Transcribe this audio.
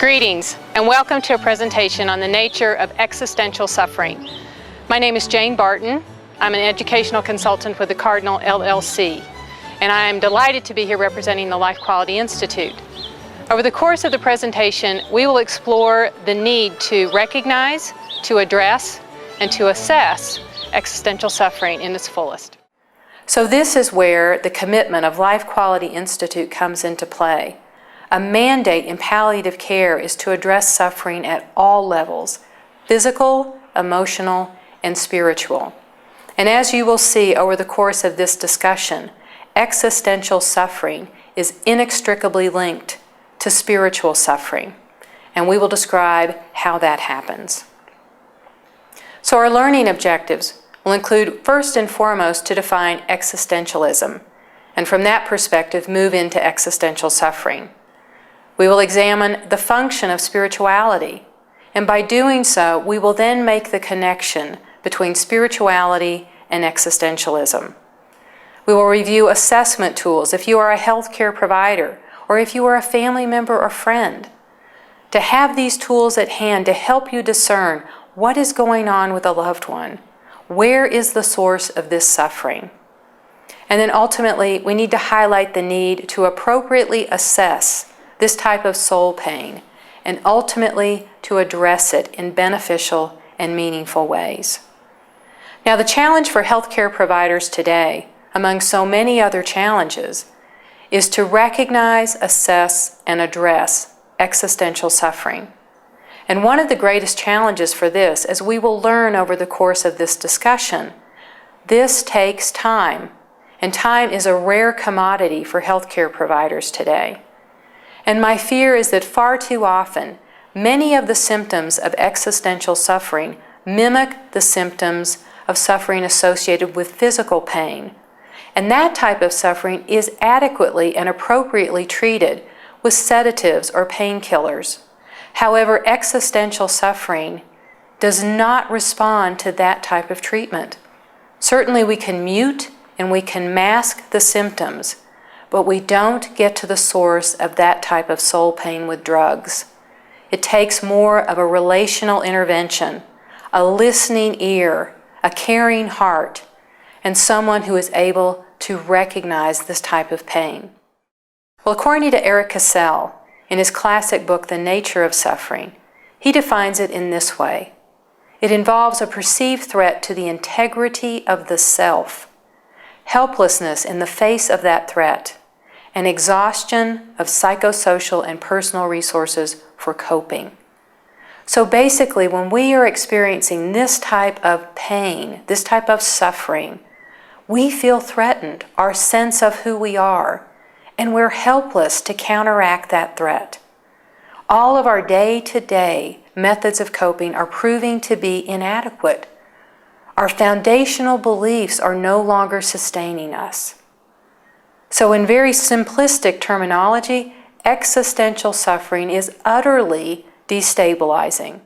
Greetings, and welcome to a presentation on the nature of existential suffering. My name is Jane Barton. I'm an educational consultant with the Cardinal LLC, and I am delighted to be here representing the Life Quality Institute. Over the course of the presentation, we will explore the need to recognize, to address, and to assess existential suffering in its fullest. So this is where the commitment of Life Quality Institute comes into play. A mandate in palliative care is to address suffering at all levels, physical, emotional, and spiritual. And as you will see over the course of this discussion, existential suffering is inextricably linked to spiritual suffering, and we will describe how that happens. So our learning objectives will include, first and foremost, to define existentialism, and from that perspective move into existential suffering. We will examine the function of spirituality, and by doing so, we will then make the connection between spirituality and existentialism. We will review assessment tools if you are a healthcare provider or if you are a family member or friend, to have these tools at hand to help you discern what is going on with a loved one, where is the source of this suffering. And then ultimately, we need to highlight the need to appropriately assess this type of soul pain, and ultimately to address it in beneficial and meaningful ways. Now, the challenge for healthcare providers today, among so many other challenges, is to recognize, assess, and address existential suffering. And one of the greatest challenges for this, as we will learn over the course of this discussion, this takes time, and time is a rare commodity for healthcare providers today. And my fear is that far too often, many of the symptoms of existential suffering mimic the symptoms of suffering associated with physical pain. And that type of suffering is adequately and appropriately treated with sedatives or painkillers. However, existential suffering does not respond to that type of treatment. Certainly we can mute and we can mask the symptoms, but we don't get to the source of that type of soul pain with drugs. It takes more of a relational intervention, a listening ear, a caring heart, and someone who is able to recognize this type of pain. Well, according to Eric Cassell, in his classic book, The Nature of Suffering, he defines it in this way. It involves a perceived threat to the integrity of the self, helplessness in the face of that threat, and exhaustion of psychosocial and personal resources for coping. So basically, when we are experiencing this type of pain, this type of suffering, we feel threatened, our sense of who we are, and we're helpless to counteract that threat. All of our day-to-day methods of coping are proving to be inadequate. Our foundational beliefs are no longer sustaining us. So in very simplistic terminology, existential suffering is utterly destabilizing.